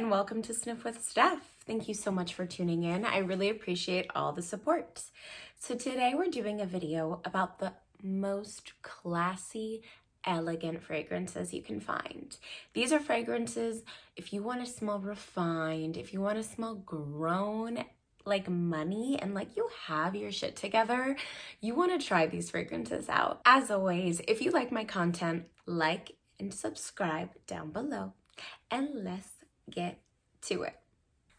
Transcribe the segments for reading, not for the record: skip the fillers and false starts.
and welcome to Sniff with Steph. Thank you so much for tuning in. I really appreciate all the support. So today we're doing a video about the most classy, elegant fragrances you can find. These are fragrances if you want to smell refined, if you want to smell grown like money and like you have your shit together, you want to try these fragrances out. As always, if you like my content, like and subscribe down below. And let's get to it.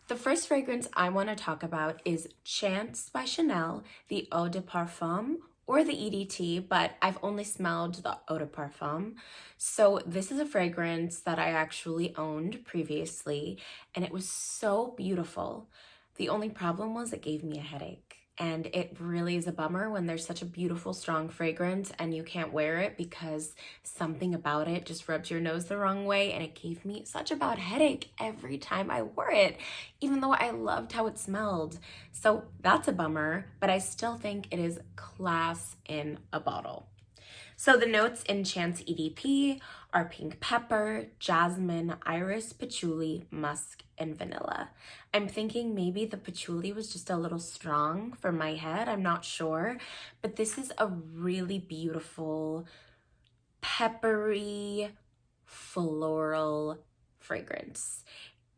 The first fragrance I want to talk about is Chance by Chanel, the Eau de Parfum, or the EDT, but I've only smelled the Eau de Parfum. So this is a fragrance that I actually owned previously, and it was so beautiful. The only problem was it gave me a headache. And it really is a bummer when there's such a beautiful, strong fragrance and you can't wear it because something about it just rubs your nose the wrong way, and it gave me such a bad headache every time I wore it, even though I loved how it smelled. So that's a bummer, but I still think it is class in a bottle. So the notes in Chance EDP are pink pepper, jasmine, iris, patchouli, musk, and vanilla. I'm thinking maybe the patchouli was just a little strong for my head. I'm not sure, but this is a really beautiful, peppery, floral fragrance.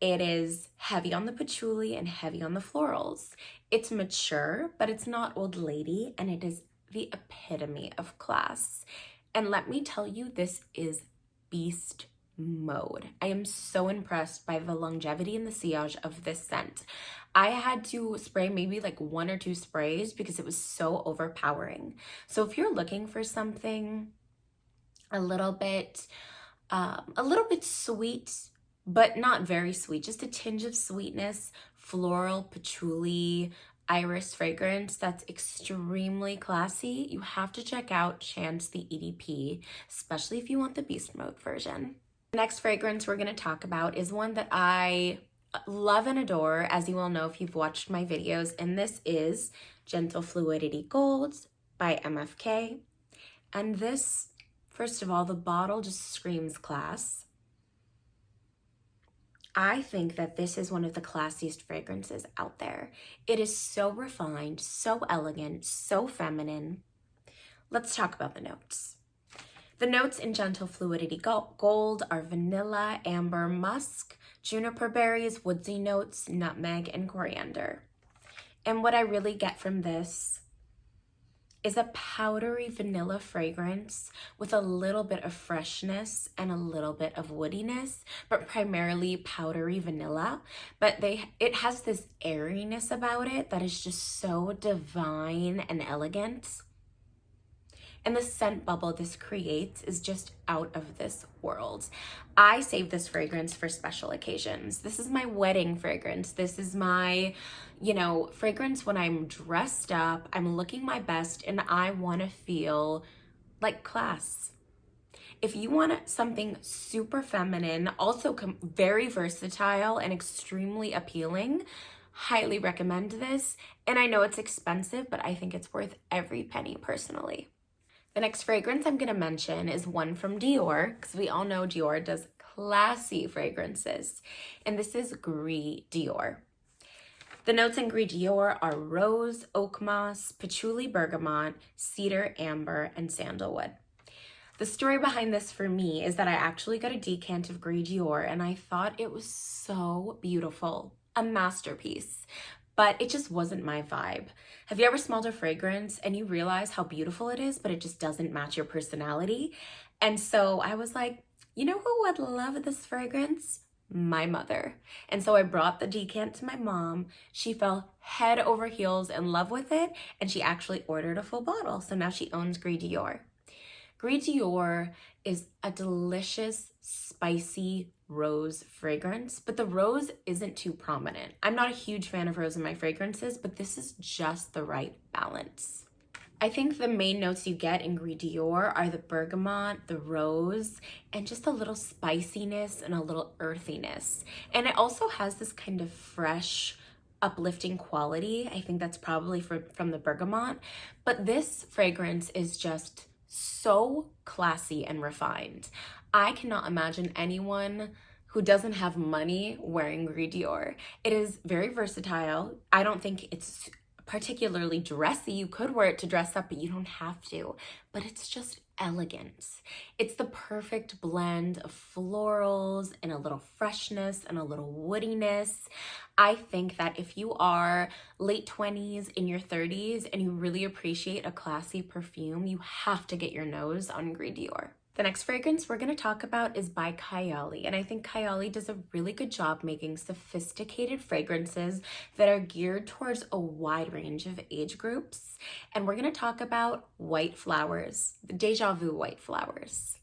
It is heavy on the patchouli and heavy on the florals. It's mature, but it's not old lady, and it is the epitome of class. And let me tell you, this is beast mode. I am so impressed by the longevity and the sillage of this scent. I had to spray maybe like 1 or 2 sprays because it was so overpowering. So if you're looking for something a little bit sweet, but not very sweet, just a tinge of sweetness, floral, patchouli, iris fragrance that's extremely classy, you have to check out Chance the EDP, especially if you want the beast mode version. The next fragrance we're going to talk about is one that I love and adore, as you all know if you've watched my videos, and this is Gentle Fluidity Gold by MFK. And this, first of all, the bottle just screams class. I think that this is one of the classiest fragrances out there. It is so refined, so elegant, so feminine. Let's talk about the notes. The notes in Gentle Fluidity Gold are vanilla, amber, musk, juniper berries, woodsy notes, nutmeg, and coriander. And what I really get from this is a powdery vanilla fragrance with a little bit of freshness and a little bit of woodiness, but primarily powdery vanilla. But it has this airiness about it that is just so divine and elegant. And the scent bubble this creates is just out of this world. I save this fragrance for special occasions. This is my wedding fragrance. This is my, fragrance when I'm dressed up, I'm looking my best, and I want to feel like class. If you want something super feminine, also very versatile and extremely appealing, highly recommend this. And I know it's expensive, but I think it's worth every penny personally. The next fragrance I'm going to mention is one from Dior, because we all know Dior does classy fragrances. And this is Gris Dior. The notes in Gris Dior are rose, oak moss, patchouli bergamot, cedar, amber, and sandalwood. The story behind this for me is that I actually got a decant of Gris Dior and I thought it was so beautiful, a masterpiece. But it just wasn't my vibe. Have you ever smelled a fragrance and you realize how beautiful it is, but it just doesn't match your personality? And so I was like, you know who would love this fragrance? My mother. And so I brought the decant to my mom. She fell head over heels in love with it, and she actually ordered a full bottle. So now she owns Gris Dior. Gris Dior is a delicious, spicy rose fragrance, but the rose isn't too prominent. I'm not a huge fan of rose in my fragrances, but this is just the right balance. I think the main notes you get in Gris Dior are the bergamot, the rose, and just a little spiciness and a little earthiness. And it also has this kind of fresh, uplifting quality. I think that's probably from the bergamot, but this fragrance is just so classy and refined. I cannot imagine anyone who doesn't have money wearing Gris Dior. It is very versatile. I don't think it's particularly dressy. You could wear it to dress up, but you don't have to. But it's just elegant. It's the perfect blend of florals and a little freshness and a little woodiness. I think that if you are late 20s, in your 30s, and you really appreciate a classy perfume, you have to get your nose on Gris Dior. The next fragrance we're going to talk about is by Kayali, and I think Kayali does a really good job making sophisticated fragrances that are geared towards a wide range of age groups. And we're going to talk about white flowers, the Deja Vu white flowers.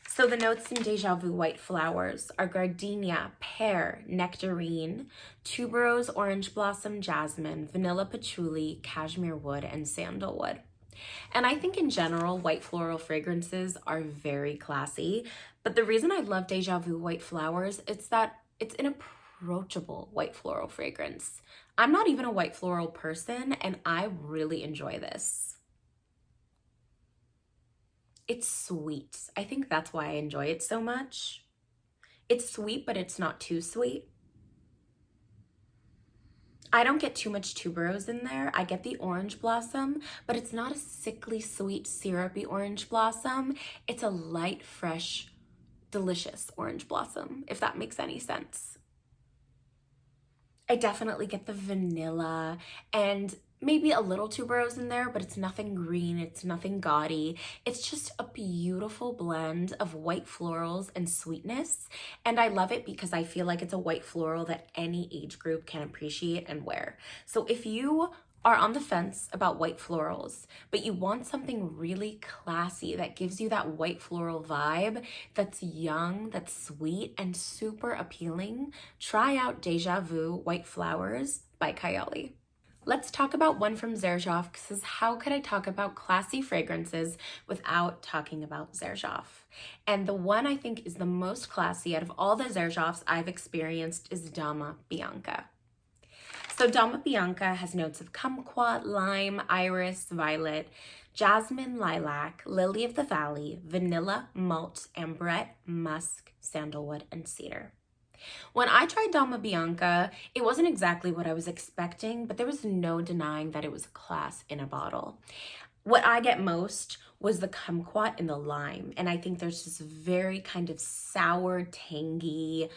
So the notes in Deja Vu white flowers are gardenia, pear, nectarine, tuberose, orange blossom, jasmine, vanilla patchouli, cashmere wood, and sandalwood. And I think in general, white floral fragrances are very classy. But the reason I love Deja Vu white flowers is that it's an approachable white floral fragrance. I'm not even a white floral person, and I really enjoy this. It's sweet. I think that's why I enjoy it so much. It's sweet, but it's not too sweet. I don't get too much tuberose in there. I get the orange blossom, but it's not a sickly sweet syrupy orange blossom. It's a light, fresh, delicious orange blossom, if that makes any sense. I definitely get the vanilla and maybe a little tuberose in there, but it's nothing green, it's nothing gaudy. It's just a beautiful blend of white florals and sweetness. And I love it because I feel like it's a white floral that any age group can appreciate and wear. So if you are on the fence about white florals, but you want something really classy that gives you that white floral vibe, that's young, that's sweet, and super appealing, try out Deja Vu White Flowers by Kayali. Let's talk about one from Xerjoff, because how could I talk about classy fragrances without talking about Xerjoff? And the one I think is the most classy out of all the Xerjoffs I've experienced is Dama Bianca. So Dama Bianca has notes of kumquat, lime, iris, violet, jasmine, lilac, lily of the valley, vanilla, malt, ambrette, musk, sandalwood, and cedar. When I tried Dama Bianca, it wasn't exactly what I was expecting, but there was no denying that it was a class in a bottle. What I get most was the kumquat and the lime, and I think there's this very kind of sour, tangy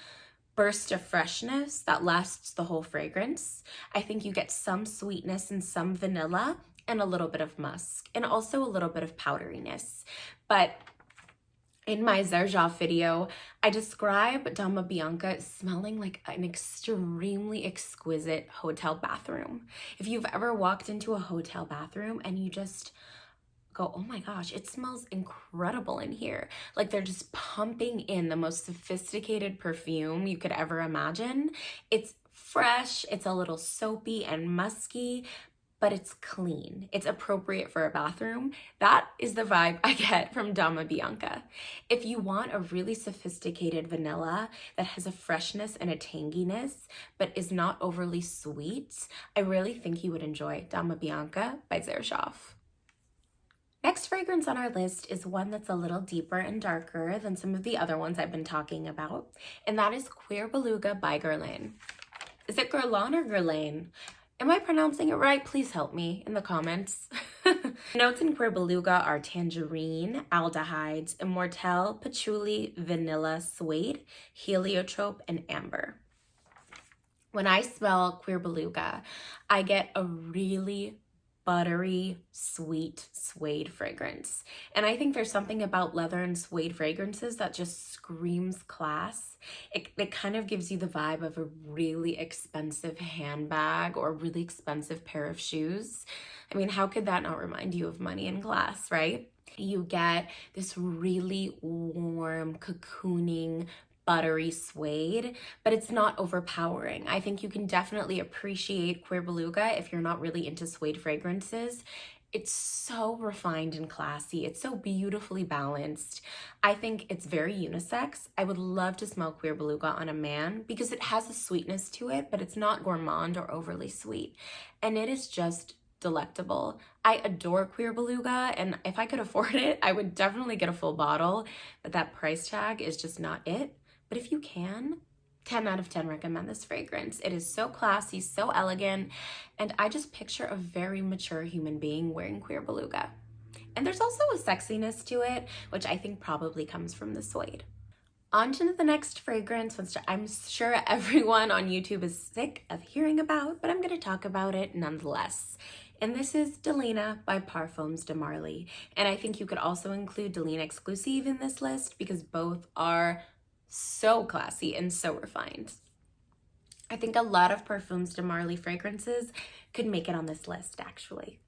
burst of freshness that lasts the whole fragrance. I think you get some sweetness and some vanilla and a little bit of musk and also a little bit of powderiness. But in my Xerjoff video, I describe Dama Bianca smelling like an extremely exquisite hotel bathroom. If you've ever walked into a hotel bathroom and you just go, oh my gosh, it smells incredible in here. Like they're just pumping in the most sophisticated perfume you could ever imagine. It's fresh, it's a little soapy and musky, but it's clean. It's appropriate for a bathroom. That is the vibe I get from Dama Bianca. If you want a really sophisticated vanilla that has a freshness and a tanginess, but is not overly sweet, I really think you would enjoy Dama Bianca by Xerjoff. Next fragrance on our list is one that's a little deeper and darker than some of the other ones I've been talking about, and that is Cuir Beluga by Guerlain. Is it Guerlain or Guerlain? Am I pronouncing it right? Please help me in the comments. Notes in Cuir Beluga are tangerine, aldehydes, immortelle, patchouli, vanilla, suede, heliotrope, and amber. When I smell Cuir Beluga, I get a really buttery, sweet suede fragrance. And I think there's something about leather and suede fragrances that just screams class. It kind of gives you the vibe of a really expensive handbag or a really expensive pair of shoes. I mean, how could that not remind you of money and class, right? You get this really warm, cocooning, buttery suede, but it's not overpowering. I think you can definitely appreciate Cuir Beluga if you're not really into suede fragrances. It's so refined and classy. It's so beautifully balanced. I think it's very unisex. I would love to smell Cuir Beluga on a man because it has a sweetness to it, but it's not gourmand or overly sweet. And it is just delectable. I adore Cuir Beluga, and if I could afford it, I would definitely get a full bottle, but that price tag is just not it. but if you can, 10 out of 10 recommend this fragrance. It is so classy, so elegant, and I just picture a very mature human being wearing Cuir Beluga. And there's also a sexiness to it, which I think probably comes from the suede. On to the next fragrance, which I'm sure everyone on YouTube is sick of hearing about, but I'm going to talk about it nonetheless. And this is Delena by Parfums de Marly. And I think you could also include Delina Exclusive in this list because both are so classy and so refined. I think a lot of Parfums de Marly fragrances could make it on this list, actually.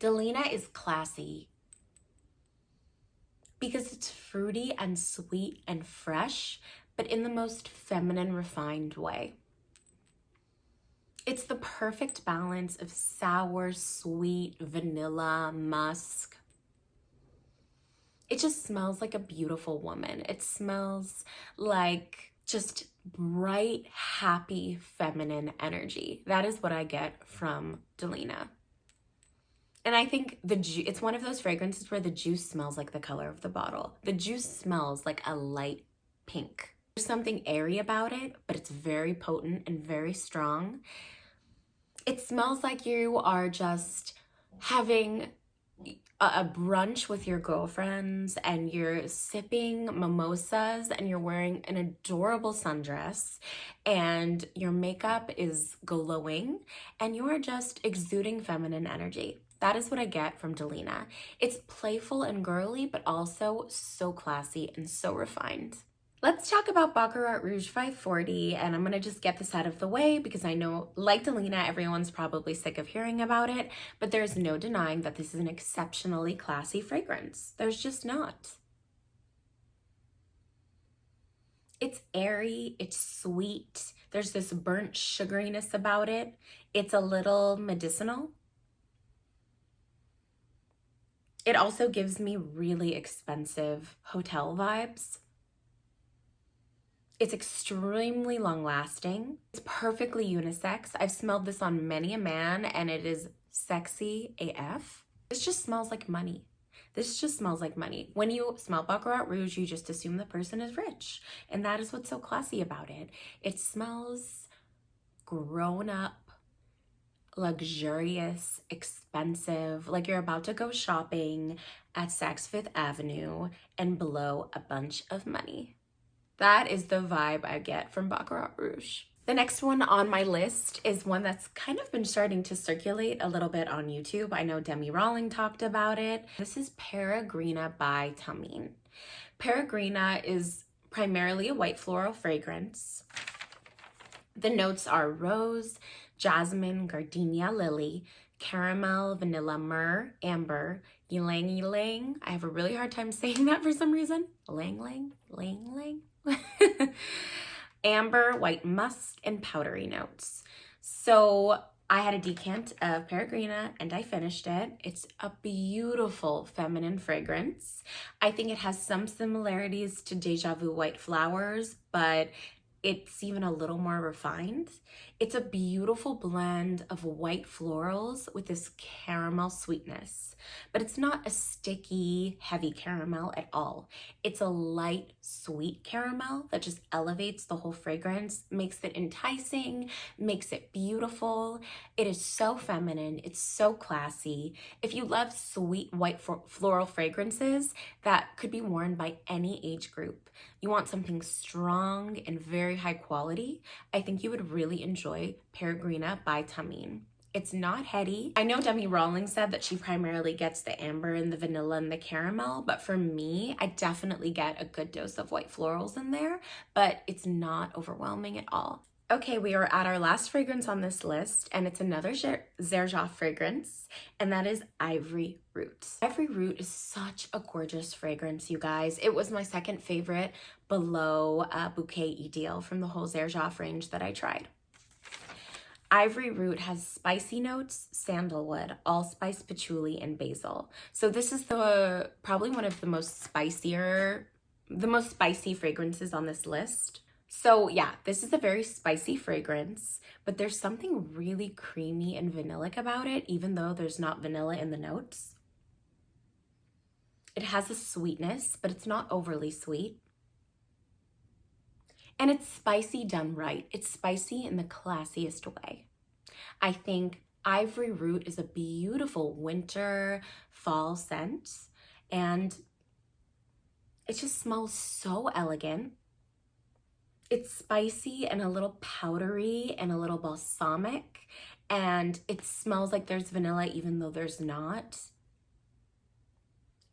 Delena is classy because it's fruity and sweet and fresh, but in the most feminine, refined way. It's the perfect balance of sour, sweet, vanilla, musk. It just smells like a beautiful woman. It smells like just bright, happy, feminine energy. That is what I get from Delena. And I think it's one of those fragrances where the juice smells like the color of the bottle. The juice smells like a light pink. There's something airy about it, but it's very potent and very strong. It smells like you are just having a brunch with your girlfriends and you're sipping mimosas and you're wearing an adorable sundress and your makeup is glowing and you are just exuding feminine energy. That is what I get from Delena. It's playful and girly, but also so classy and so refined. Let's talk about Baccarat Rouge 540, and I'm gonna just get this out of the way because I know, like Delena, everyone's probably sick of hearing about it, but there's no denying that this is an exceptionally classy fragrance. There's just not. It's airy, it's sweet, there's this burnt sugariness about it. It's a little medicinal. It also gives me really expensive hotel vibes. It's extremely long lasting. It's perfectly unisex. I've smelled this on many a man and it is sexy AF. This just smells like money. This just smells like money. When you smell Baccarat Rouge, you just assume the person is rich. And that is what's so classy about it. It smells grown up, luxurious, expensive, like you're about to go shopping at Saks Fifth Avenue and blow a bunch of money. That is the vibe I get from Baccarat Rouge. The next one on my list is one that's kind of been starting to circulate a little bit on YouTube. I know Demi Rawling talked about it. This is Peregrina by Thameen. Peregrina is primarily a white floral fragrance. The notes are rose, jasmine, gardenia, lily, caramel, vanilla, myrrh, amber, ylang ylang. I have a really hard time saying that for some reason. Lang lang, lang lang. Amber, white musk, and powdery notes. So I had a decant of Peregrina and I finished it. It's a beautiful feminine fragrance. I think it has some similarities to Deja Vu White Flowers, but it's even a little more refined. It's a beautiful blend of white florals with this caramel sweetness, but it's not a sticky, heavy caramel at all. It's a light, sweet caramel that just elevates the whole fragrance, makes it enticing, makes it beautiful. It is so feminine. It's so classy. If you love sweet white floral fragrances that could be worn by any age group, you want something strong and very high quality, I think you would really enjoy Peregrina by Thameen. It's not heady. I know Demi Rawling said that she primarily gets the amber and the vanilla and the caramel, but for me, I definitely get a good dose of white florals in there, but it's not overwhelming at all. Okay, we are at our last fragrance on this list, and it's another Xerjoff fragrance, and that is Ivory Root. Ivory Root is such a gorgeous fragrance, you guys. It was my second favorite below Bouquet EDL from the whole Xerjoff range that I tried. Ivory Root has spicy notes, sandalwood, allspice, patchouli, and basil. So this is probably one of the most spicy fragrances on this list. So yeah, this is a very spicy fragrance, but there's something really creamy and vanillic about it, even though there's not vanilla in the notes. It has a sweetness, but it's not overly sweet. And it's spicy done right. It's spicy in the classiest way. I think Ivory Root is a beautiful winter, fall scent, and it just smells so elegant. It's spicy and a little powdery and a little balsamic, and it smells like there's vanilla even though there's not.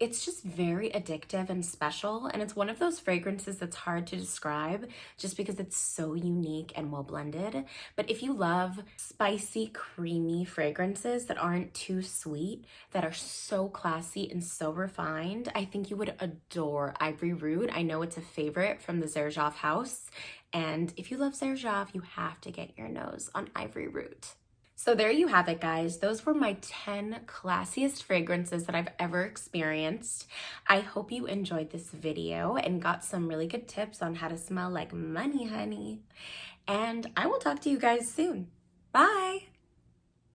It's just very addictive and special, and it's one of those fragrances that's hard to describe just because it's so unique and well blended. But if you love spicy, creamy fragrances that aren't too sweet, that are so classy and so refined, I think you would adore Ivory Root. I know it's a favorite from the Xerjoff house, and if you love Xerjoff, you have to get your nose on Ivory Root. So there you have it, guys. Those were my 10 classiest fragrances that I've ever experienced. I hope you enjoyed this video and got some really good tips on how to smell like money, honey. And I will talk to you guys soon. Bye!